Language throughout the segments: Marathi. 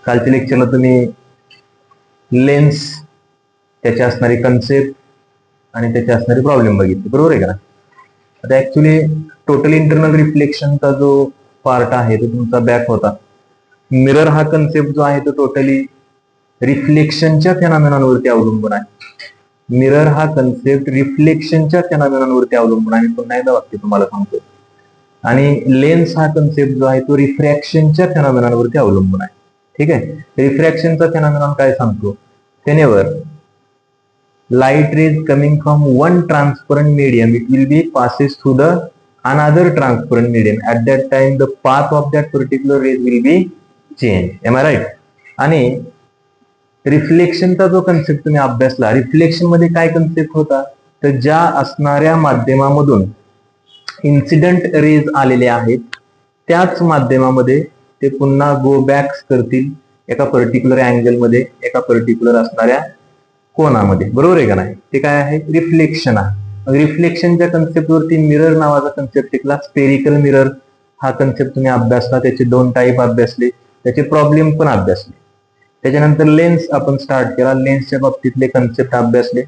कालच्या लेक्चरला तुम्ही लेन्स, त्याची असणारी कन्सेप्ट आणि त्याची असणारी प्रॉब्लेम बघितली, बरोबर आहे का? आता ऍक्च्युली टोटल इंटरनल रिफ्लेक्शनचा जो पार्ट आहे तो तुमचा बॅक होता. मिरर हा कन्सेप्ट जो आहे तो टोटली रिफ्लेक्शनच्या फेनॉमेनॉनवरती अवलंबून आहे. मिरर हा कन्सेप्ट रिफ्लेक्शनच्या फेनॉमेनॉनवरती अवलंबून आहे. पुन्हा एकदा वाक्य तुम्हाला सांगतो. आणि लेन्स हा कन्सेप्ट जो आहे तो रिफ्रॅक्शनच्या फेनॉमेनॉनवरती अवलंबून आहे. ठीक आहे. रिफ्रॅक्शनचा फेनॉमेनॉन काय सांगतो? whenever light rays coming from one transparent medium, it will be passes through the another transparent medium. At that time the path of that particular rays will be changed. Am I right? आणि रिफ्लेक्शनचा जो कन्सेप्ट तुम्ही अभ्यासला, रिफ्लेक्शन मध्ये काय कन्सेप्ट होता? तर ज्या असणाऱ्या माध्यमामधून इन्सिडेंट रेज आलेले आहेत त्याच माध्यमामध्ये ते पुन्हा गो बॅक करतील एका पर्टिक्युलर अँगल मध्ये, एका पर्टिक्युलर असणाऱ्या कोणामध्ये, बरोबर आहे का नाही? ते काय आहे? रिफ्लेक्शन आहे. रिफ्लेक्शनच्या कन्सेप्ट वरती मिरर नावाचा कन्सेप्ट शिकला. स्पेरिकल मिरर हा कन्सेप्ट तुम्ही अभ्यासला, त्याचे 2 टाईप अभ्यासले, त्याचे प्रॉब्लेम पण अभ्यासले. त्याच्यानंतर लेन्स आपण स्टार्ट केला. लेन्सच्या बाबतीतले कन्सेप्ट अभ्यासले,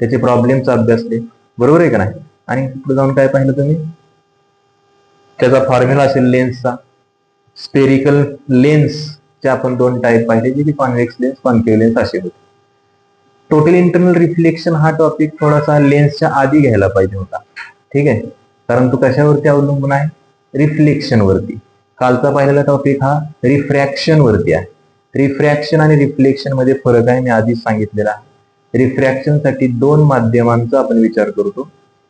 त्याचे प्रॉब्लेम्स अभ्यासले, बरोबर आहे का नाही? आणि पुढे जाऊन काय पाहिलं तुम्ही? त्याचा फॉर्म्युला असेल लेन्सचा. स्पेरिकल लेन्सचे आपण 2 टाईप पाहिले, जे की कॉन्व्हेक्स लेन्स, कॉन्केव्ह लेन्स असे होते. टोटल इंटरनल रिफ्लेक्शन हा टॉपिक थोडासा लेन्सच्या आधी घ्यायला पाहिजे होता. ठीक आहे, कारण तो कशावरती अवलंबून आहे? रिफ्लेक्शन वरती. कालचा पाहिलेला टॉपिक हा रिफ्रॅक्शन वरती आहे. रिफ्रॅक्शन आणि रिफ्लेक्शन मध्ये फरक आहे, मी आधीच सांगितलेला आहे. रिफ्रॅक्शन साठी 2 माध्यमांचा आपण विचार करतो.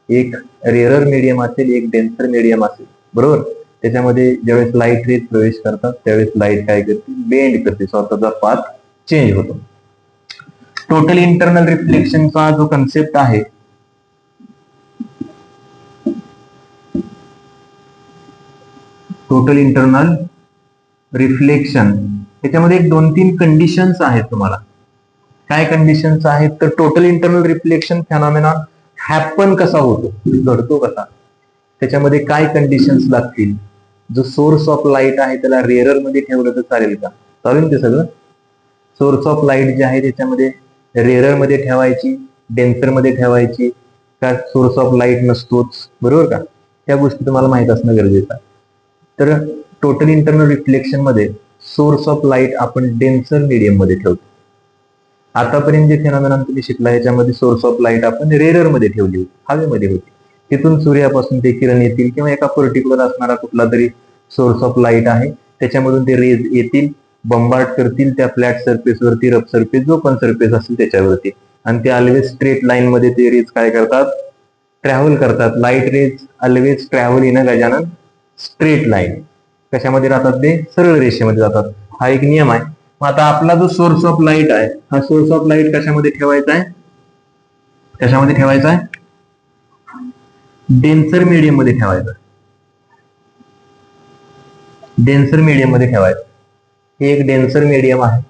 एक रेअरर मीडियम असेल, एक डेन्सर मीडियम असेल, बरोबर? त्याच्यामध्ये ज्यावेळेस लाईट रेज प्रवेश करतात त्यावेळेस लाईट काय करते? बेंड करते, स्वतःचा पाथ चेंज होतो. टोटल इंटरनल रिफ्लेक्शनचा जो कन्सेप्ट आहे टोटल इंटरनल रिफ्लेक्शन, त्याच्यामध्ये 2-3 कंडिशन्स आहेत तुम्हाला. काय कंडिशन्स आहेत? तर total internal reflection phenomenon happen कसा होतो, घडतो कसा, त्याच्यामध्ये काय कंडिशन्स लागतील? जो सोर्स ऑफ लाईट आहे त्याला रेअरर मध्ये ठेवलं तर चालेल का? चालेल ते सगळं. सोर्स ऑफ लाईट जे आहे त्याच्यामध्ये रेअरर मध्ये ठेवायची, डेन्सर मध्ये ठेवायची का सोर्स ऑफ लाईट नसतोच, बरोबर का? त्या गोष्टी तुम्हाला माहित असणं गरजेचं आहे. तर टोटल इंटरनल रिफ्लेक्शन मध्ये सोर्स ऑफ लाईट आपण डेन्सर मीडियम मध्ये ठेवतो. आतापर्यंत जे फेनॉमेनॉन तुम्ही शिकला याच्यामध्ये सोर्स ऑफ लाईट आपण रेअरर मध्ये ठेवली होती, हवेमध्ये होती. तिथून सूर्यापासून ते किरण येतील किंवा एका पर्टिक्युलर असणारा कुठला तरी सोर्स ऑफ लाईट आहे त्याच्यामधून ते रेज येतील, बंबार्ड करतील त्या फ्लॅट सरफेस वरती, रफ सरफेस जो पण सरफेस असेल त्याच्यावरती, आणि ते ऑलवेज स्ट्रेट लाईन मध्ये ते रेज काय करतात? ट्रॅव्हल करतात. Light rays always travel in a Gajanan straight line. कशामध्ये राहतात? ते सरळ रेषेमध्ये जातात. हा एक नियम आहे. मग आता आपला जो सोर्स ऑफ लाईट आहे, हा सोर्स ऑफ लाईट कशामध्ये ठेवायचा आहे? कशामध्ये ठेवायचा आहे? डेन्सर मीडियम मध्ये ठेवायचा. डेन्सर मीडियम मध्ये ठेवायचं. हे एक डेन्सर मीडियम आहे.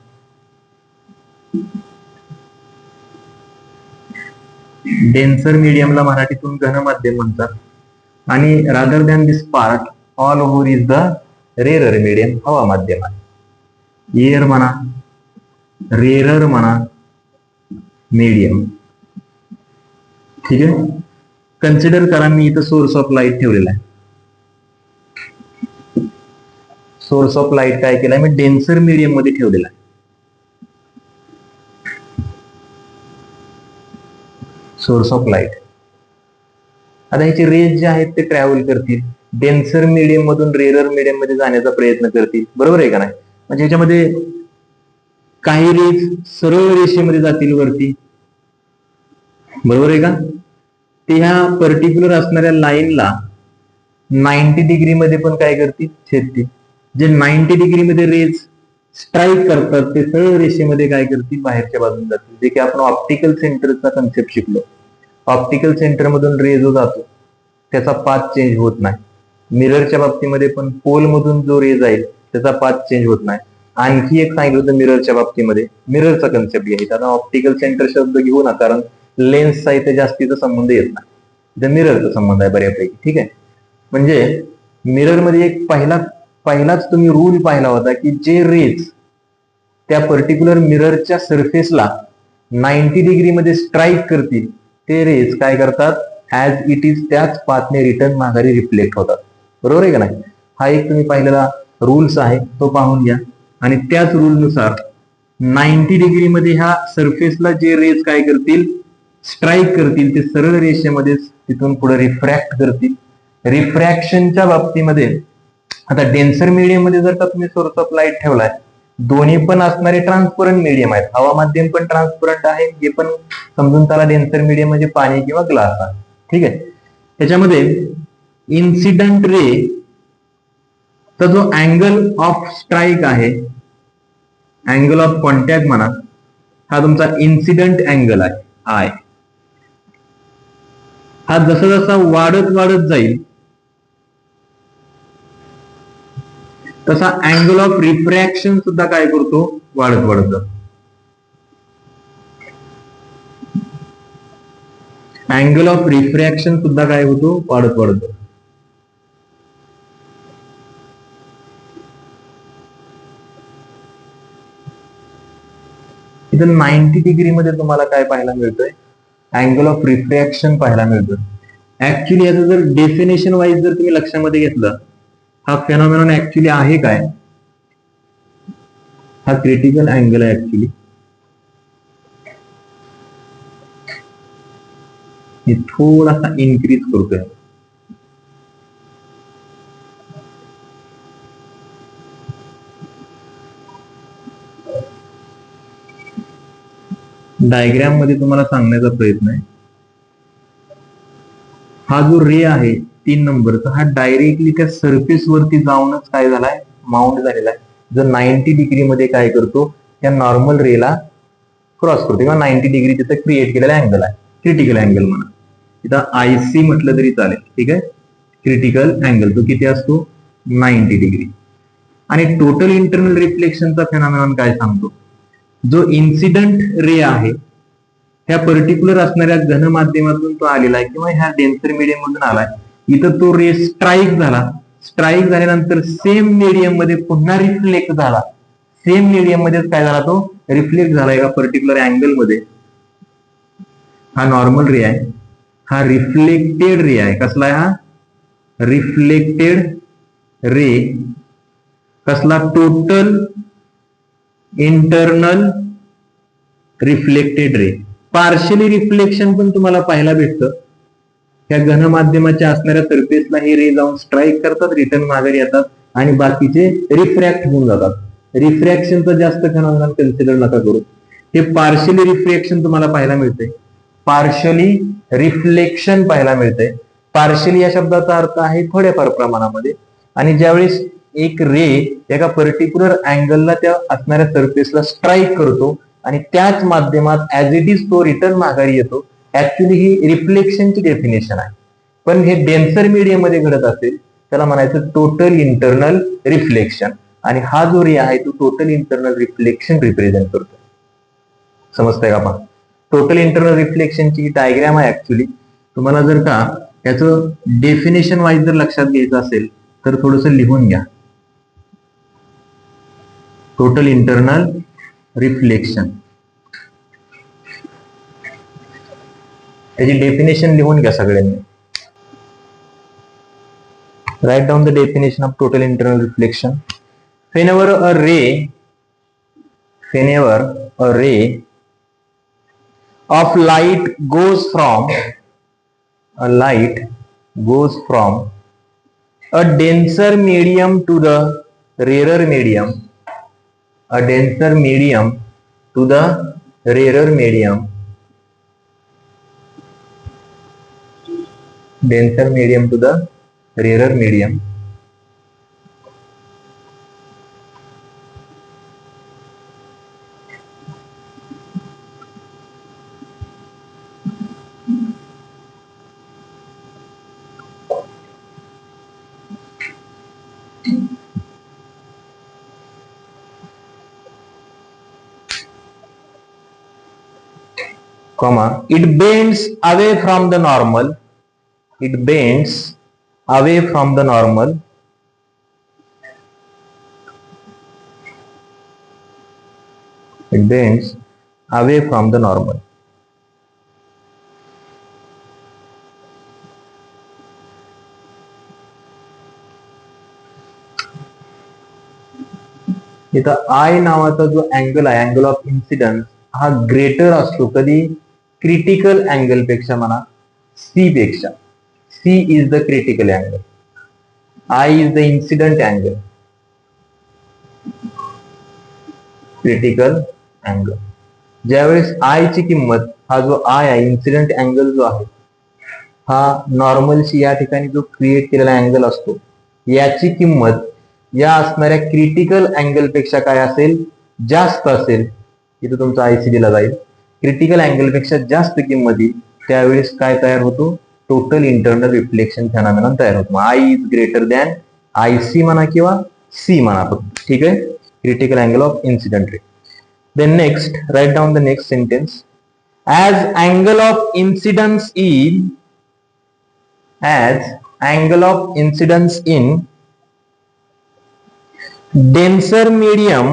डेन्सर मीडियमला मराठीतून घन माध्यम म्हणतात. आणि rather than this part all over is the rarer medium, हवा माध्यम आहे. एअर म्हणा, रेअरर म्हणा, मीडियम. ठीक आहे. कन्सिडर करा, मी इथं सोर्स ऑफ लाईट ठेवलेला आहे. सोर्स ऑफ लाईट काय केलाय? मी डेन्सर मीडियम मध्ये ठेवलेला आहे. Source of light. आता ह्याचे रेज जे आहेत ते ट्रॅव्हल करतील, डेन्सर मीडियम मधून रेअरर मीडियम मध्ये जाण्याचा प्रयत्न करतील, बरोबर आहे का नाही? म्हणजे ह्याच्यामध्ये काही रेज सरळ रेषेमध्ये जातील वरती, बरोबर आहे का? ते ह्या पर्टिक्युलर असणाऱ्या लाईनला 90 डिग्री मध्ये पण काय करतील? छेदतील. जे 90 डिग्री मध्ये रेज स्ट्राईक करतात ते सरळ रेषेमध्ये काय करतील? बाहेरच्या बाजूने जातील. जे की आपण ऑप्टिकल सेंटरचा कन्सेप्ट शिकलो. ऑप्टिकल सेंटर मधून रे जो जातो त्याचा पाथ चेंज होत नाही. मिररच्या बाबतीमध्ये पण पोल मधून जो रे जाईल त्याचा पाथ चेंज होत नाही. आणखी एक सांगितलं होतं मिररच्या बाबतीमध्ये, मिररचा कन्सेप्ट घ्यायचा. आता ऑप्टिकल सेंटर शब्द घेऊ ना, कारण लेन्सचा इथे जास्तीचा संबंध येत नाही, इथे मिररचा संबंध आहे बऱ्यापैकी. ठीक आहे. म्हणजे मिरर मध्ये एक पहिलाच तुम्ही रूल पाहिला होता की जे रेज त्या पर्टिक्युलर मिररच्या सरफेसला 90 डिग्री मध्ये स्ट्राईक करतील, ते रेज काय करतात, ऍज इट इज त्याच पाथने रिटर्न माघारी रिफ्लेक्ट होतात. बरोबर आहे का नाही? हा एक तुम्ही पाहिलेला रूल्स आहे, तो पाहून घ्या. आणि त्याच रूलनुसार 90 डिग्री मध्ये ह्या सरफेसला जे रेज काय करतील, स्ट्राईक करतील, ते सरळ रेषेमध्ये तिथून पुढे रिफ्रॅक्ट करतील. रिफ्रॅक्शनच्या बाबतीमध्ये आता डेन्सर मीडियम मध्ये जर का तुम्ही सोर्स ऑफ लाईट ठेवलाय, दोन्ही पण असणारे ट्रान्सपरंट मीडियम आहेत. हवा माध्यम पण ट्रान्सपरंट आहे, हे पण समजून त्याला डेन्सर मीडियम म्हणजे पाणी किंवा ग्लास आहे. ठीक आहे. त्याच्यामध्ये इन्सिडंट रे चा जो अँगल ऑफ स्ट्राईक आहे, अँगल ऑफ कॉन्टॅक्ट म्हणा, हा तुमचा इन्सिडंट अँगल आहे, आय. हा जसा जसा वाढत वाढत जाईल तसा अँगल ऑफ रिफ्रॅक्शन सुद्धा काय करतो, वाढत वाढत जातो. अँगल ऑफ रिफ्रॅक्शन सुद्धा काय होतो, वाढत वाढत जातो. इथं 90 डिग्री मध्ये तुम्हाला काय पाहायला मिळतंय, अँगल ऑफ रिफ्रॅक्शन पाहायला मिळतोय. ऍक्च्युली याचं जर डेफिनेशन वाईज जर तुम्ही लक्षामध्ये घेतलं, हा फेनॉमेनॉन ऍक्च्युली आहे काय, हा क्रिटिकल अँगल आहे ऍक्च्युली. हे थोडासा इन्क्रीज करतोय. डायग्राम मध्ये तुम्हाला सांगण्याचा प्रयत्न आहे, हा जो रे आहे 3 नंबरचा, हा डायरेक्टली त्या सरफेस वरती जाऊनच काय झालाय, माउंट झालेला आहे. जो 90 डिग्री मध्ये काय करतो, त्या नॉर्मल रेला क्रॉस करतो किंवा 90 डिग्री तिथे क्रिएट केलेला अँगल आहे, क्रिटिकल अँगल म्हणा. इथं आयसी म्हटलं तरी चालेल. ठीक आहे. क्रिटिकल अँगल तो किती असतो, 90 डिग्री. आणि टोटल इंटरनल रिफ्लेक्शनचा फेनॉमेनॉन काय सांगतो, जो इन्सिडंट रे आहे ह्या पर्टिक्युलर असणाऱ्या घन माध्यमातून तो आलेला आहे किंवा ह्या डेन्सर मीडियम मधून आलाय. इथं तो रे स्ट्राईक झाला, स्ट्राईक झाल्यानंतर सेम मीडियम मध्ये पुन्हा रिफ्लेक्ट झाला, सेम मीडियम मध्येच काय झाला, तो रिफ्लेक्ट झाला एका पर्टिक्युलर अँगल मध्ये. हा नॉर्मल रे आहे, हा रिफ्लेक्टेड रे आहे. कसला आहे हा, रिफ्लेक्टेड रे. कसला, total internal reflected ray. Partially reflection पण तुम्हाला पाहायला भेटतं. त्या घन माध्यमाच्या असणाऱ्या सरफेसला हे रे जाऊन स्ट्राईक करतात, रिटर्न माघारी येतात आणि बाकीचे रिफ्रॅक्ट होऊन जातात. रिफ्रॅक्शनचं जास्त फेनॉमेनॉन कन्सिडर नका करू. हे पार्शियली रिफ्लेक्शन तुम्हाला पाहायला मिळते, पार्शियली रिफ्लेक्शन पाहायला मिळते. पार्शियली या शब्दाचा अर्थ आहे थोड्याफार प्रमाणामध्ये. आणि ज्यावेळेस एक रे एका पर्टिक्युलर अँगलला त्या असणाऱ्या सरफेसला स्ट्राईक करतो आणि त्याच माध्यमात ऍज इट इज तो रिटर्न माघारी येतो, ऍक्च्युली ही रिफ्लेक्शनची डेफिनेशन आहे. पण हे डेन्सर मीडियम मध्ये घडत असेल त्याला म्हणायचं टोटल इंटरनल रिफ्लेक्शन. आणि हा जो रे आहे तो टोटल इंटरनल रिफ्लेक्शन रिप्रेझेंट करतो. समजतंय का? पहा, टोटल इंटरनल रिफ्लेक्शनची डायग्राम आहे ऍक्च्युली. तुम्हाला जर का याचं डेफिनेशन वाईज जर लक्षात घ्यायचं असेल तर थोडंसं लिहून घ्या. टोटल इंटरनल रिफ्लेक्शन, त्याची डेफिनेशन लिहून घ्या सगळ्यांनी. Write down the definition of total internal reflection. Whenever a ray of light goes from a denser medium to the rarer medium, denser medium to the rarer medium, it bends away from the normal, it bends away from the normal. इथं आय नावाचा जो अँगल आहे, अँगल ऑफ इन्सिडन्स, हा ग्रेटर असतो कधी, क्रिटिकल अँगल पेक्षा म्हणा, सी पेक्षा. C is the critical angle, I is the incident angle. Critical angle ज्यावेळेस आय ची किंमत, हा जो आय आहे, इन्सिडंट अँगल जो आहे, हा नॉर्मलशी या ठिकाणी जो क्रिएट केलेला अँगल असतो, याची किंमत या असणाऱ्या क्रिटिकल अँगल पेक्षा काय असेल, जास्त असेल. इथं तुमचा आयसी दिला जाईल. क्रिटिकल अँगल पेक्षा जास्त किंमत येईल, त्यावेळेस काय तयार होतो, टोटल इंटरनल रिफ्लेक्शन फेनॉमेनॉन तयार होतो. I is greater than IC म्हणा किंवा सी म्हणा फक्त. ठीक आहे, critical angle of incident ray. Then next, write down the next sentence. As angle of incidence in, as angle of incidence in denser medium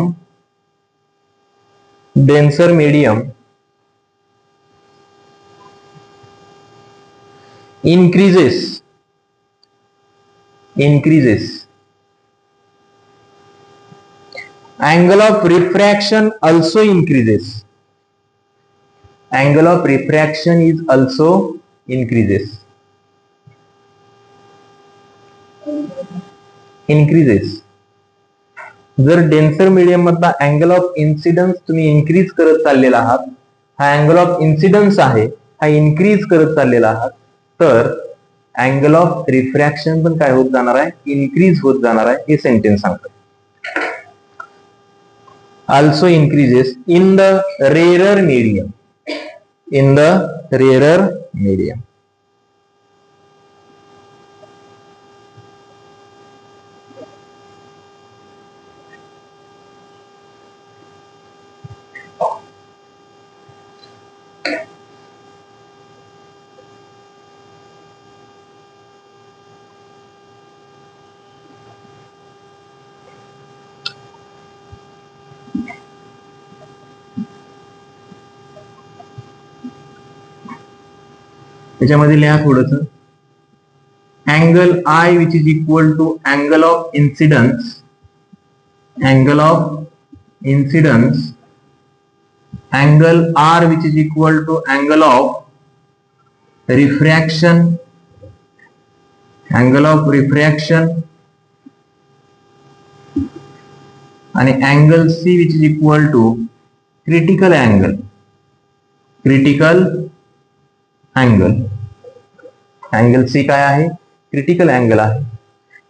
increases, angle of refraction also increases, angle of refraction is also increases. जर डेन्सर मीडियम मधला अँगल ऑफ इन्सिडन्स तुम्ही इन्क्रीज करत चाललेला आहात, हा अँगल ऑफ इन्सिडन्स आहे, हा इन्क्रीज करत चाललेला आहात, तर अँगल ऑफ रिफ्रॅक्शन पण काय होत जाणार आहे, इन्क्रीज होत जाणार आहे. हे सेंटेन्स सांगतात. Also increases in the rarer medium, in the rarer medium. त्याच्यामध्ये लिहा थोडस. Angle I which is equal to angle of incidence, angle of incidence, angle R which is equal to angle of refraction, angle of refraction, आणि angle C which is equal to critical angle, critical angle. Angle C काय आहे, क्रिटिकल अँगल आहे.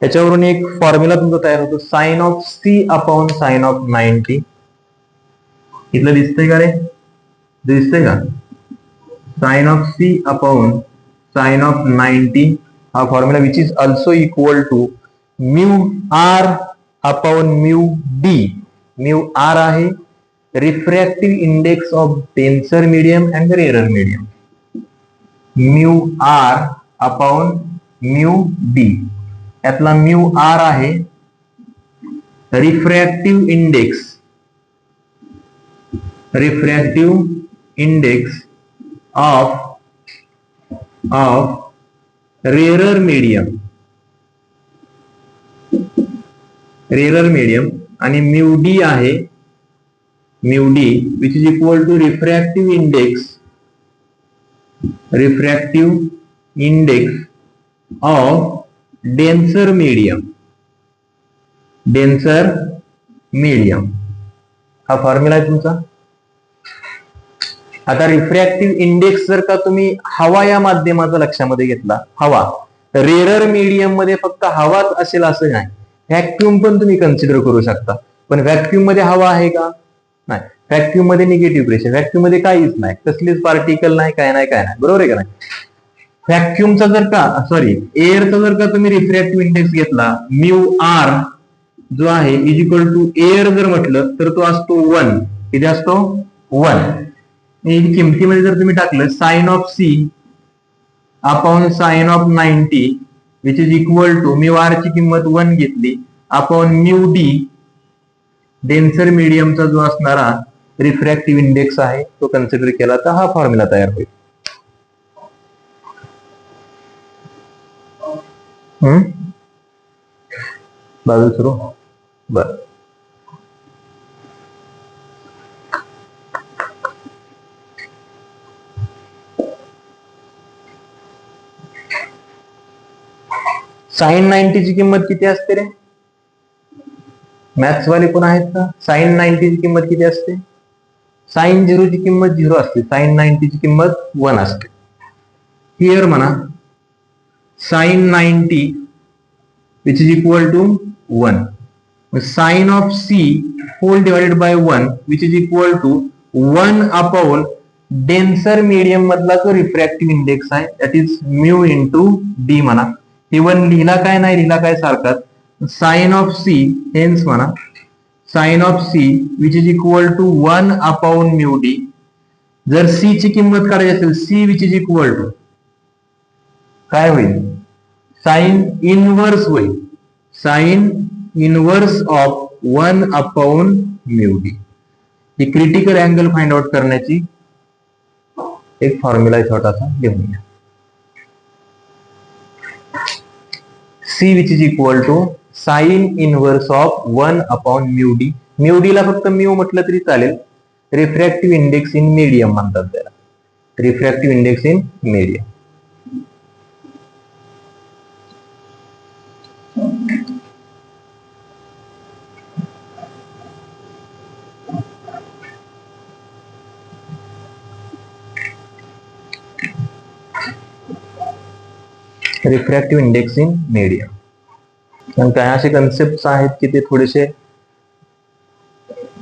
त्याच्यावरून एक फॉर्म्युला तुमचा तयार होतो, sine of C upon sine of 90. इथलं दिसतंय का रे, दिसतंय का, sine of C upon sine of 90 हा formula which is also equal to mu R upon mu D. Mu R आहे refractive index of denser medium and rarer medium. Mu R upon mu D, यातला म्यू आर आहे refractive index, refractive index of rarer medium, rarer medium, आणि म्यू डी आहे, mu D which is equal to refractive index, refractive index of denser medium, denser medium. हा फॉर्म्युला आहे तुमचा. आता रिफ्रॅक्टिव्ह इंडेक्स जर का तुम्ही हवा या माध्यमाचा लक्षामध्ये घेतला, हवा, रेअरर मीडियम मध्ये फक्त हवाच असेल असं नाही, व्हॅक्युम पण तुम्ही कन्सिडर करू शकता. पण व्हॅक्युम मध्ये हवा आहे का, नाही. व्हॅक्युम मध्ये निगेटिव्ह प्रेशर, व्हॅक्युम मध्ये काहीच नाही, कसलीच पार्टिकल नाही, काय नाही, काय नाही, बरोबर आहे का नाही. व्हॅक्युमचा जर का, सॉरी, एअरचा जर का तुम्ही रिफ्रॅक्टिव्ह इंडेक्स घेतला, म्यू आर जो आहे इज इक्वल टू एअर जर म्हटलं तर तो असतो 1. किती असतो, 1. किमतीमध्ये जर तुम्ही टाकलं sine of C upon sine of 90 which is equal to mu R ची किंमत 1 घेतली अपॉन म्यू डी, डेन्सर मीडियमचा जो असणारा रिफ्रॅक्टिव्ह इंडेक्स आहे तो कन्सिडर केला तर हा फॉर्म्युला तयार होईल. बाजू सुरू बर. साइन 90 ची किंमत किती असते रे? मॅथ्स वाले कोण आहेत का? साइन 90 ची किंमत किती असते? साइन 0 ची किंमत 0 असते, साइन 90 ची किंमत 1 असते. हिअर म्हणा sign 90 which is equal to 1. Sine of c whole divided by 1 which is equal to 1 upon denser medium मधला जो रिफ्रॅक्टिव्ह इंडेक्स आहे that is mu into D म्हणा. इव्हन लिहिला काय नाही लिहिला काय सारखाच. साइन ऑफ सी हेन्स म्हणा sine of C which is equal to 1 upon mu D. जर सी ची किंमत काढायची असेल C which is equal to काय होईल? साइन इनवर्स होईल. Sine inverse of 1 upon mu D. ही क्रिटिकल अँगल फाइंड आउट करण्याची एक फॉर्म्युला छोटासा लिहूया. C which is equal to sine inverse of 1 upon mu D. Mu D ला फक्त म्यू म्हटलं तरी चालेल. रिफ्रॅक्टिव्ह इंडेक्स इन मीडियम म्हणतात त्याला. Refractive index in medium. Refractive index in medium. काय असे कन्सेप्ट आहेत की ते थोडेसे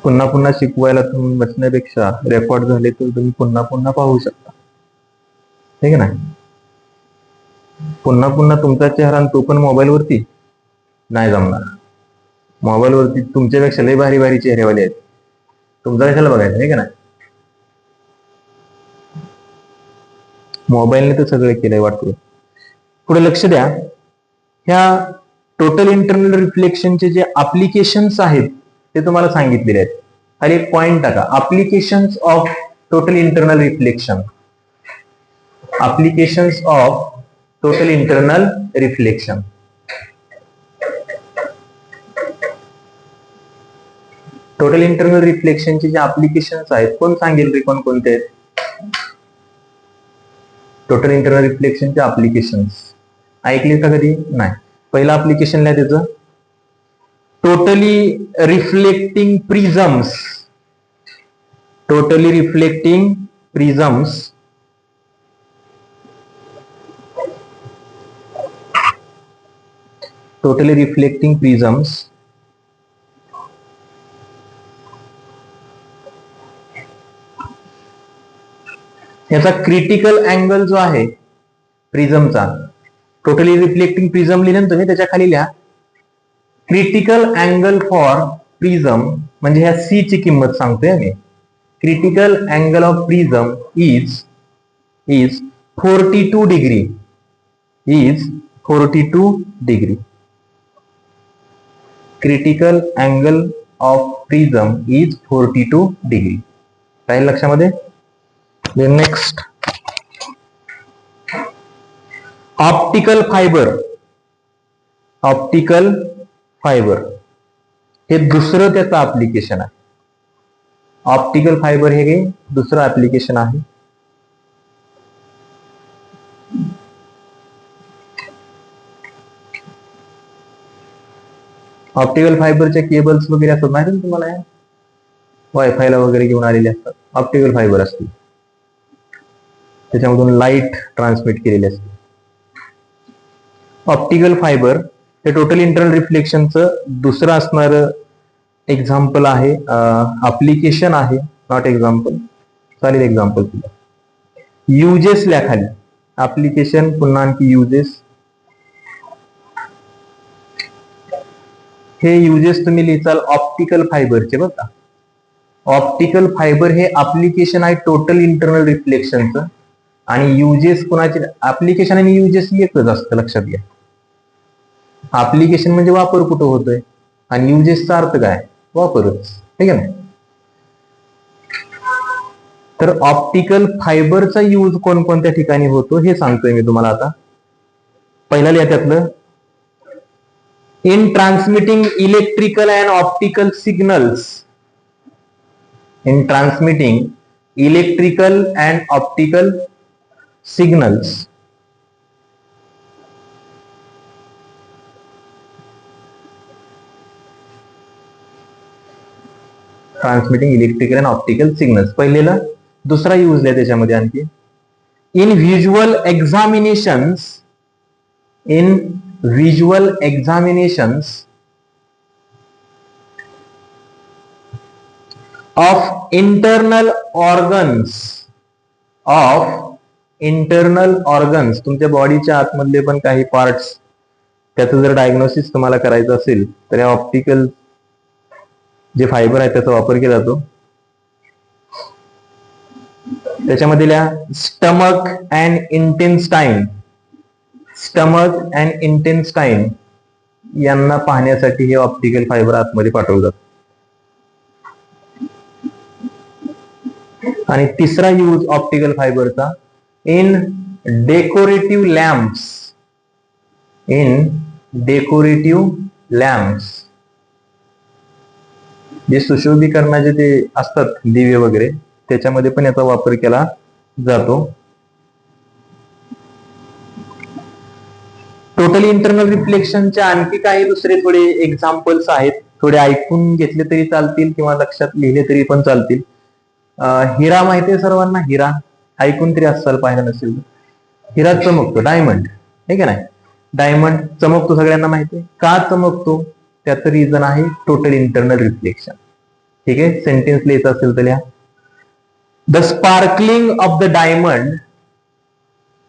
पुन्हा पुन्हा शिकवायला तुम्ही बसण्यापेक्षा रेकॉर्ड झाले तर तुम्ही पुन्हा पुन्हा पाहू शकता. ठीक आहे ना? पुन्हा पुन्हा तुमचा चेहरा तो पण मोबाईल वरती नाही जमणार. मोबाईल वरती तुमच्यापेक्षा लय भारी भारी चेहरेवाले आहेत. तुमचा कशाला बघायचं आहे का नाही? मोबाईलने तर सगळं केलंय वाटतं. पुढे लक्ष द्या. ह्या टोटल इंटरनल रिफ्लेक्शनचे जे ऍप्लिकेशन्स आहेत ते तुम्हाला सांगितलेले आहेत. खाली एक पॉइंट टाका. Applications of total internal reflection. Applications of total internal reflection. Total internal रिफ्लेक्शनचे जे ऍप्लिकेशन्स आहेत कोण सांगेल रे कोणते आहेत? टोटल इंटरनल रिफ्लेक्शनचे ऍप्लिकेशन्स ऐकले का कधी? नाही. पहिलं ऍप्लिकेशन लिहा त्याचं. Totally reflecting prisms. Totally reflecting prisms totally reflecting prisms याचा क्रिटिकल अँगल जो आहे प्रिझमचा. टोटली रिफ्लेक्टिंग प्रिझम लिहिलं तुम्ही त्याच्या खाली लिहा क्रिटिकल अँगल फॉर प्रिझम. म्हणजे ह्या सी ची किंमत सांगतोय आम्ही. Critical angle of prism is 42 degree. Is 42 degree. Critical angle of prism is 42 degree. काय लक्षामध्ये? Next optical fibre. Optical fibre हे दुसरं त्याचं ऍप्लिकेशन आहे. ऑप्टिकल फायबर हे दुसरं ऍप्लिकेशन आहे. ऑप्टिकल फायबरच्या केबल्स वगैरे असतात माहिती ना तुम्हाला? वायफायला वगैरे घेऊन आलेले असतात. ऑप्टिकल फायबर असते. त्याच्यामधून लाईट ट्रान्समिट केलेली असते. ऑप्टिकल फायबर हे टोटल इंटरनल रिफ्लेक्शनचं दुसरं असणार एक्झाम्पल आहे. ऍप्लिकेशन आहे. Not example. चालेल एक्झाम्पल तुला. युजेस लिहा खाली. ऍप्लिकेशन पुन्हा आणखी युजेस. हे युजेस तुम्ही लिहिचाल ऑप्टिकल फायबरचे बरं का. ऑप्टिकल फायबर हे ऍप्लिकेशन आहे टोटल इंटरनल रिफ्लेक्शनचं. आणि युजेस कोणाचे? ऍप्लिकेशन आणि युजेस एकच असतं लक्षात घ्या. ऍप्लिकेशन म्हणजे वापर कुठं होतोय आणि युजेसचा अर्थ काय? वापरच. ठीक आहे ना? तर ऑप्टिकल फायबरचा यूज कोणकोणत्या ठिकाणी होतो हे सांगतोय मी तुम्हाला आता. पहिल्या याच्यातलं, in transmitting electrical and optical signals. In transmitting electrical and optical signals. Transmitting electrical and optical signals पहिलेला. दुसरा यूज आहे त्याच्यामध्ये आणखी, in visual examinations. In visual examinations of internal organs. Of internal organs, तुमच्या बॉडीच्या आतमधले पण काही पार्ट्स, त्याचं जर डायग्नोसिस तुम्हाला करायचं असेल तर या ऑप्टिकल जे फायबर आहे त्याचा वापर केला जातो. त्याच्यामधल्या स्टमक अँड इंटेन्स्टाईन. स्टमक अँड इंटेन्स्टाईन यांना पाहण्यासाठी हे ऑप्टिकल फायबर आतमध्ये पाठवलं जातं. आणि तिसरा यूज ऑप्टिकल फायबरचा, in decorative lamps. In decorative lamps, जे सुशोभीकरणाचे ते असतात दिवे वगैरे, त्याच्यामध्ये पण याचा वापर केला जातो. टोटल इंटरनल रिफ्लेक्शनचे आणखी काही दुसरे थोडे एक्झाम्पल्स आहेत, थोडे ऐकून घेतले तरी चालतील किंवा लक्षात लिहिले तरी पण चालतील. हिरा माहितीये सर्वांना, हिरा ऐकून तरी असाल, पाहिलं नसेल. हिरा चमकतो, डायमंड हे का नाही, डायमंड चमकतो सगळ्यांना माहितीये. का चमकतो त्याचं रिझन आहे टोटल इंटरनल रिफ्लेक्शन. ठीक आहे, सेंटेन्स लिहायचं असेल तर लिहा. The sparkling of the diamond.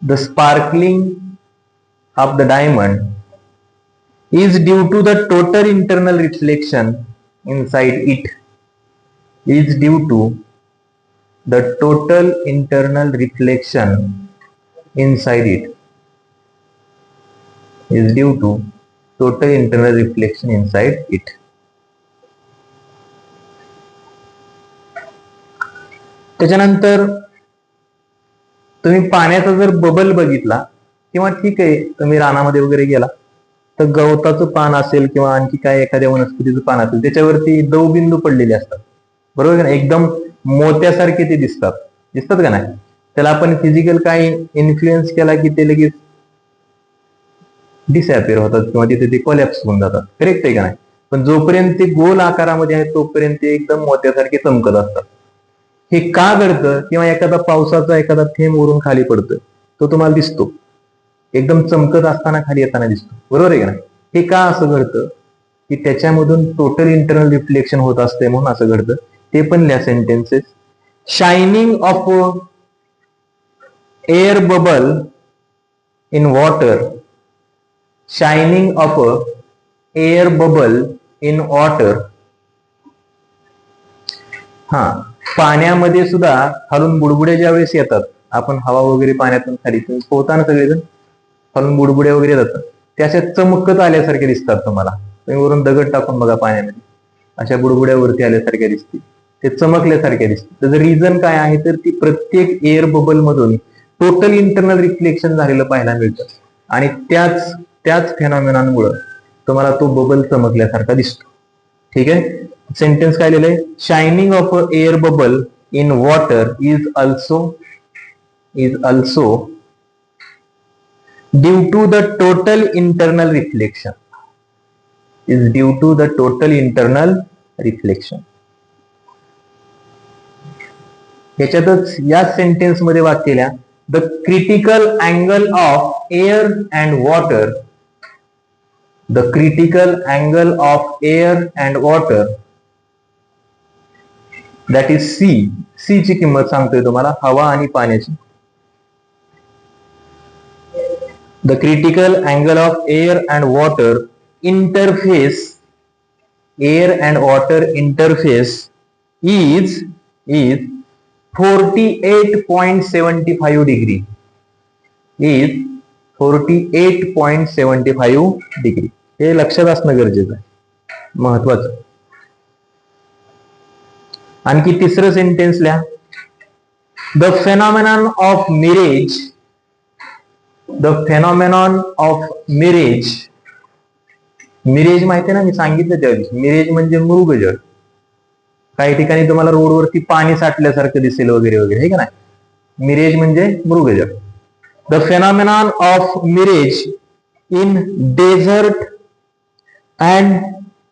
The sparkling of the diamond is due to the total internal reflection inside it. Is due to the total internal reflection inside it. Is due to total internal reflection inside it. त्याच्यानंतर तुम्ही पाण्याचा जर बबल बघितला, किंवा ठीक आहे तुम्ही रानामध्ये वगैरे गेला तर गवताचं पान असेल किंवा आणखी काय एखाद्या वनस्पतीचं पान असेल, त्याच्यावरती दवबिंदू पडलेले असतात, बरोबर का? एकदम मोत्यासारखे ते दिसतात का नाही? त्याला आपण फिजिकल काय इन्फ्लुएन्स केला की ते लगेच डिसअपिअर होतात किंवा तिथे ते कोलॅप्स होऊन जातात, करेक्ट आहे का नाही? पण जोपर्यंत ते गोल आकारामध्ये आहे तोपर्यंत ते एकदम मोत्यासारखे चमकत असतात. हे का घडतं? किंवा एखादा पावसाचा एखादा थेंब वरून खाली पडतोय, तो तुम्हाला दिसतो, एकदम चमकत असताना खाली येताना दिसतो, बरोबर आहे का नाही? हे का असं घडतं? की त्याच्यामधून टोटल इंटरनल रिफ्लेक्शन होत असते म्हणून असं घडतं. ते पण लिहा sentences. Shining of air bubble in water. Shining of air bubble in water. हा, पाण्यामध्ये सुद्धा खालून बुडबुडे ज्या वेळेस येतात, आपण हवा वगैरे पाण्यातून खाली पोहताना सगळेजण खालून बुडबुडे वगैरे जातात, ते अशा चमकत आल्यासारखे दिसतात तुम्हाला. तुम्ही वरून दगड टाकून बघा पाण्यामध्ये, अशा बुडबुड्यावरती आल्यासारख्या दिसतील, ते चमकल्यासारख्या दिसतील. त्याचं रिझन काय आहे तर ती प्रत्येक एअर बबल मधून टोटल इंटरनल रिफ्लेक्शन झालेलं पाहायला मिळतं आणि त्याच फेनॉमेनॉनमुळे तुम्हाला तो बबल चमकल्यासारखा दिसतो. ठीक आहे, सेंटेन्स काय लिहिलंय? Shining of a air bubble in water is also due to the total internal reflection. Is due to the total internal reflection. याच्यातच या सेंटेन्स मध्ये वाक्य लिहा. The critical angle of air and water. The critical angle of air and water that is C. C ची किंमत सांगतोय तुम्हाला, हवा आणि पाण्याची. The critical angle of air and water interface is 48.75 degree. Is 48.75 degree. हे लक्षात असणं गरजेचं आहे, महत्वाचं. आणखी तिसरं सेंटेन्स लिहा. The phenomenon of mirage, the phenomenon of mirage, mirage माहिती आहे ना, मी सांगितलं त्यावेळी, मिरेज म्हणजे मृगजळ. काही ठिकाणी तुम्हाला रोडवरती पाणी साठल्यासारखं दिसेल वगैरे वगैरे, हे का नाही, मिरेज म्हणजे मृगजळ. The phenomenon of mirage in desert and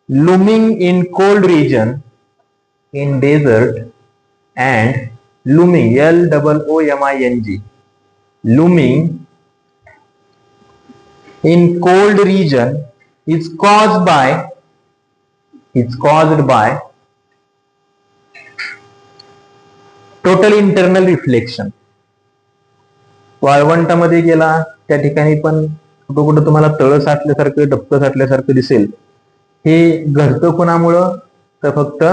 looming in cold region, in desert and looming, LOOMING, looming in cold region is caused by total internal reflection. वाळवंटामध्ये गेला त्या ठिकाणी पण कुठं कुठं तुम्हाला तळ साठल्यासारखं, डबकं साठल्यासारखं दिसेल. हे घडतं कोणामुळं, तर फक्त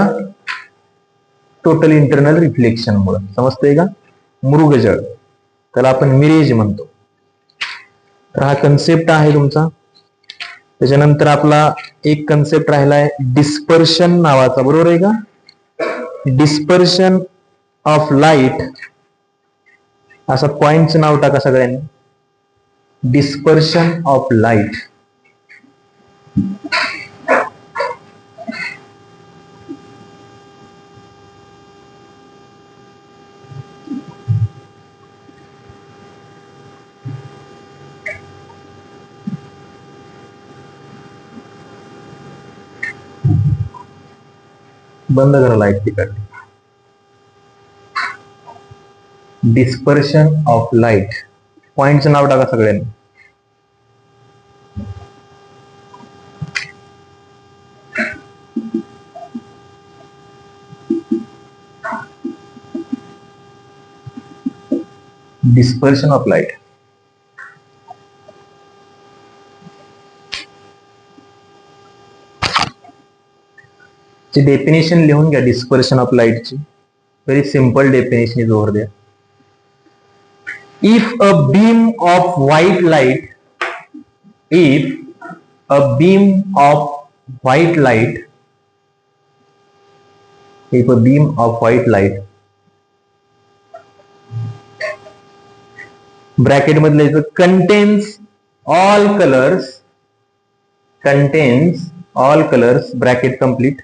टोटल इंटरनल रिफ्लेक्शन मुळे. समजतंय का? मृगजळ, त्याला आपण मिरेज म्हणतो. तर हा कन्सेप्ट आहे तुमचा. त्याच्यानंतर आपला एक कन्सेप्ट राहिलाय डिस्पर्शन नावाचा, बरोबर आहे का? डिस्पर्शन ऑफ लाईट, असं पॉइंटचं नाव टाका सगळ्यांनी. Dispersion of light. बंद करा लाईट तिकडे. डिस्पर्शन ऑफ लाईट, पॉइंटचं नाव टाका सगळ्यांनी. Dispersion of light. ची डेफिनेशन लिहून घ्या डिस्पर्शन ऑफ लाईटची. Very simple definition is over there. If a beam of white light, if a beam of white light, if a beam of white light, bracket मधले contains all colours, contains all colours, bracket complete,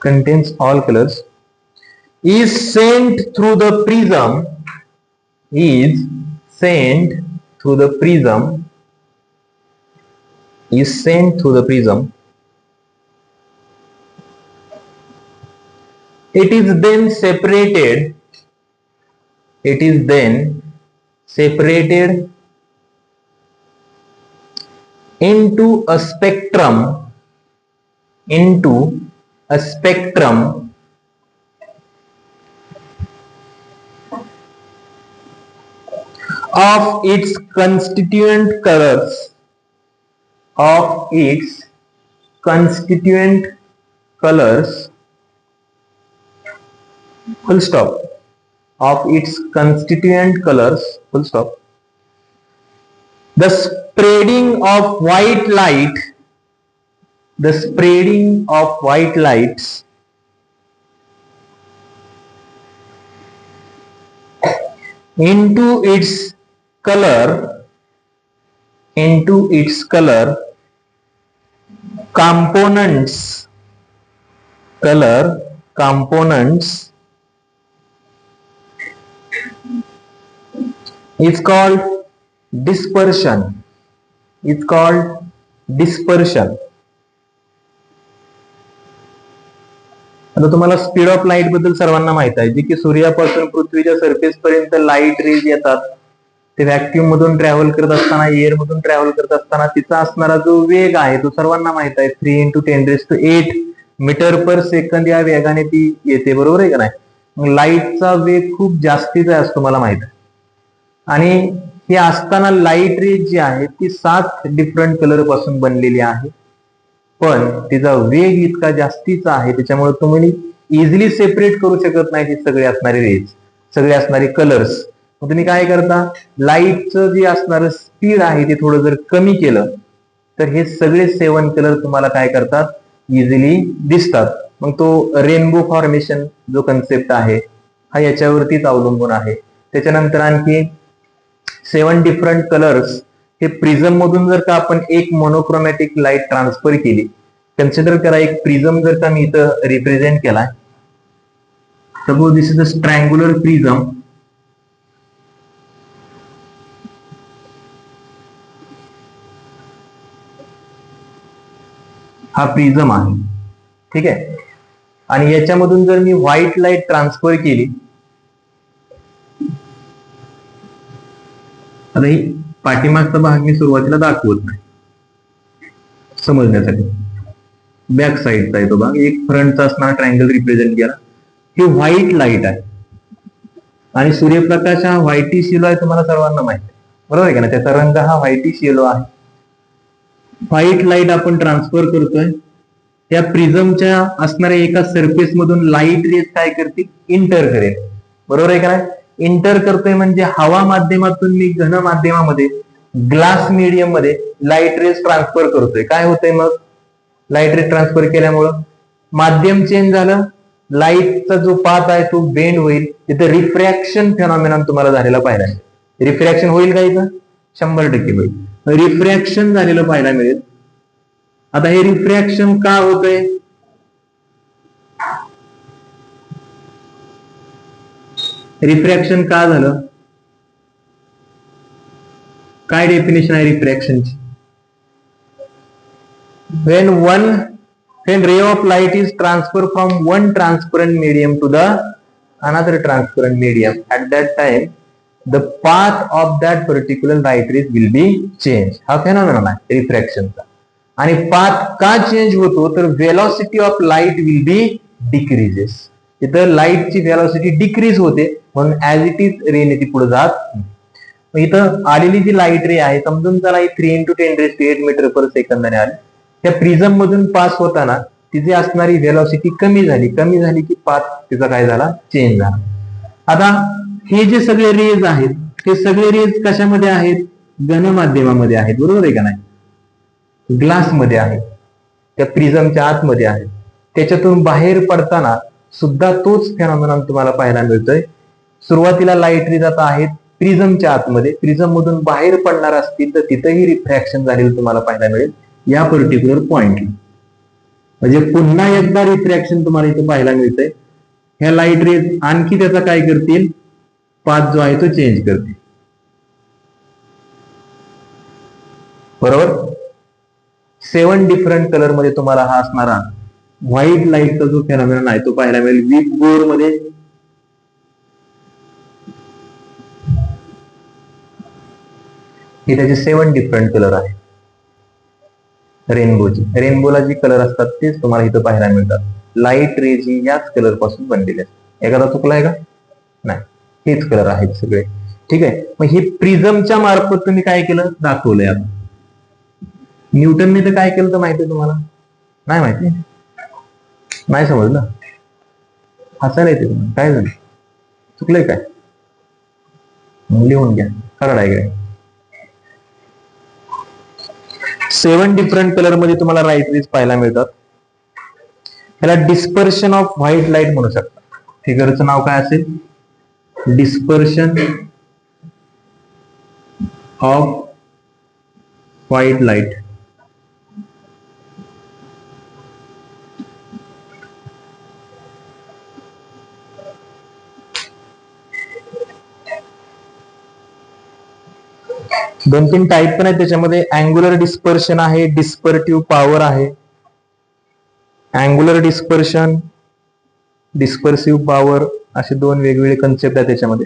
contains all colors, is sent through the prism, is sent through the prism, is sent through the prism. It is then separated, it is then separated into a spectrum, into a spectrum of its constituent colors, of its constituent colors, full stop, of its constituent colors, full stop. The spreading of white light, the spreading of white lights into its color, into its color components, color components is called dispersion, is called dispersion. आता तुम्हाला स्पीड ऑफ लाईट बद्दल सर्वांना माहित आहे, जी की सूर्यापासून पृथ्वीच्या सरफेस पर्यंत लाईट रेज येतात, ते व्हॅक्यूम मधून ट्रॅव्हल करत असताना, एअर मधून ट्रॅव्हल करत असताना तिचा असणारा जो वेग आहे तो सर्वांना माहित आहे, 3 × 10⁸ मीटर/सेकंद या वेगाने ती येते, बरोबर आहे का नाही? मग लाईटचा वेग खूप जास्तीचा आहे असं तुम्हाला माहित आहे. आणि हे असताना लाईट रेज जी आहे ती 7 डिफरंट कलर पासून बनलेली आहे, पण तिचा वेग इतका जास्तीचा आहे त्याच्यामुळे तुम्ही इझिली सेपरेट करू शकत नाही ती सगळे असणारे रेज, सगळे असणारे कलर्स. मग तुम्ही काय करता, लाईटचं जे असणारं स्पीड आहे ते थोडं जर कमी केलं तर हे सगळे 7 कलर तुम्हाला काय करतात, इझिली दिसतात. मग तो रेनबो फॉर्मेशन जो कन्सेप्ट आहे हा याच्यावरतीच अवलंबून आहे. त्याच्यानंतर आणखी 7 डिफरंट कलर्स हे प्रिझम मधून जर का आपण एक मोनोक्रोमॅटिक लाईट ट्रान्सफर केली, कन्सिडर करा एक प्रिझम जर का मी इथं रिप्रेझेंट केला, suppose this is a triangular prism. हा प्रिझम आहे, ठीक आहे. आणि याच्यामधून जर मी व्हाईट लाईट ट्रान्सफर केली, आता ही पाठीमागचा भाग मी सुरुवातीला दाखवत नाही समजण्यासाठी, बॅक साईडचा आहे तो भाग. एक फ्रंटचा असणारा ट्रायंगल रिप्रेझेंट केला. ही व्हाईट लाईट आहे आणि सूर्यप्रकाश हा व्हाईटिश येलो आहे, तुम्हाला सर्वांना माहिती आहे, बरोबर आहे का ना. त्याचा रंग हा व्हाईटिश येलो आहे. व्हाईट लाईट आपण ट्रान्सफर करतोय, त्या प्रिझमच्या असणाऱ्या एका सरफेस मधून लाईट रेज काय करतील, इंटर करेल, बरोबर आहे का नाही. इंटर करतोय म्हणजे हवा माध्यमातून मी घन माध्यमामध्ये ग्लास मीडियम मध्ये लाईट रेज ट्रान्सफर करतोय. काय होतंय मग, लाईट रेज ट्रान्सफर केल्यामुळं माध्यम चेंज झालं, लाईटचा जो पाथ आहे तो बेंड होईल, तिथे रिफ्रॅक्शन फेनॉमेनॉन तुम्हाला झालेला पाहायला मिळेल. रिफ्रॅक्शन होईल का इथं, 100% होईल. रिफ्रॅक्शन झालेलं पाहायला मिळेल. आता हे रिफ्रॅक्शन का होतंय, रिफ्रॅक्शन का झालं, काय डेफिनेशन आहे रिफ्रॅक्शनची. when ray of light is transferred from one transparent medium to the another transparent medium, at that time the path of that particular light rays will be changed. हा फेनॉमेनॉन आहे रिफ्रॅक्शनचा. आणि पाथ का चेंज होतो, तर velocity of light will be decreases. इथं लाईटची वेलॉसिटी डिक्रीज होते, म्हणून ऍज इट इज रेने ती पुढे जात. इथं आलेली जी लाईट रे आहे, समजून चला 3 × 10⁸ मीटर पर सेकंदाने आली. त्या प्रिझम मधून पास होताना तिची असणारी वेलॉसिटी कमी झाली की पाथ तिचा काय झाला, चेंज झाला. आता हे जे सगळे रेज आहेत, हे सगळे रेज कशामध्ये आहेत, घन माध्यमामध्ये आहेत, बरोबर आहे का नाही. ग्लास मध्ये आहे, त्या प्रिझमच्या आतमध्ये आहे. त्याच्यातून बाहेर पडताना सुद्धा तोच फेनॉमेनॉन तुम्हाला पाहायला मिळतोय. सुरुवातीला लाईट रेज आता आहेत प्रिझमच्या आतमध्ये, प्रिझम मधून बाहेर पडणार असतील तर तिथेही रिफ्रॅक्शन झालेलं तुम्हाला पाहायला मिळेल या पर्टिक्युलर पॉइंटला. म्हणजे पुन्हा एकदा रिफ्रॅक्शन तुम्हाला इथे पाहायला मिळतंय. ह्या लाईट रेज आणखी त्याचा काय करतील, पाथ जो आहे तो चेंज करतील, बरोबर. 7 डिफरंट कलर मध्ये तुम्हाला हा असणारा व्हाईट लाईटचा जो फेनॉमेनॉन आहे तो पाहायला मिळेल. वीक बोर मध्ये हे त्याचे 7 डिफरंट कलर आहेत. रेनबोला जी कलर असतात तेच तुम्हाला इथं पाहायला मिळतात. लाईट रेज ही याच कलर पासून बनलेले आहेत. एखादा चुकलाय का, नाही, हेच कलर आहेत सगळे, ठीक आहे. मग हे प्रिझमच्या मार्फत तुम्ही काय केलं, दाखवलंय. आता न्यूटनने तर काय केलं तर माहितीये तुम्हाला, नाही माहिती, नाही समजलं, हसायला येते तुम्हाला, काय झालं, चुकलंय काय, लिहून घ्या, खरं डायग्राम. 7 डिफरंट कलर मध्ये तुम्हाला लाईट रेज पाहायला मिळतात. त्याला डिस्पर्शन ऑफ व्हाईट लाईट म्हणू शकता. फिगरचं नाव काय असेल, डिस्पर्शन ऑफ व्हाईट लाईट. दोन तीन टाईप पण आहेत त्याच्यामध्ये. अँग्युलर डिस्पर्शन आहे, डिस्पर्टिव्ह पॉवर आहे. अँग्युलर डिस्पर्शन, डिस्पर्सिव्ह पॉवर असे 2 वेगवेगळे कन्सेप्ट आहेत त्याच्यामध्ये.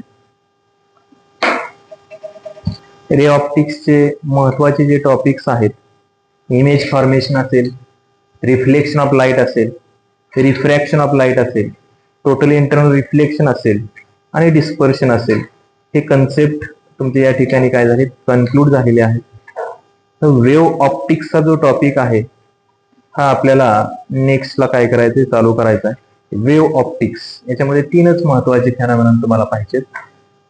रे ऑप्टिक्सचे महत्वाचे जे टॉपिक्स आहेत, इमेज फॉर्मेशन असेल, रिफ्लेक्शन ऑफ लाईट असेल, रिफ्रॅक्शन ऑफ लाईट असेल, टोटल इंटरनल रिफ्लेक्शन असेल आणि डिस्पर्शन असेल, हे कन्सेप्ट तुमचे या ठिकाणी काय झाले, कन्क्लूड झालेले आहेत. वेव्ह ऑप्टिक्सचा जो टॉपिक आहे हा आपल्याला नेक्स्टला काय करायचंय, चालू करायचा आहे. वेव्ह ऑप्टिक्स याच्यामध्ये 3च महत्वाचे फेनॉमेनॉन तुम्हाला पाहिजेत,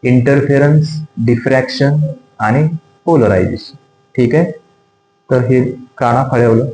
इंटरफेरन्स, डिफ्रॅक्शन आणि पोलरायझेशन, ठीक आहे. तर हे काना फळ्यावलं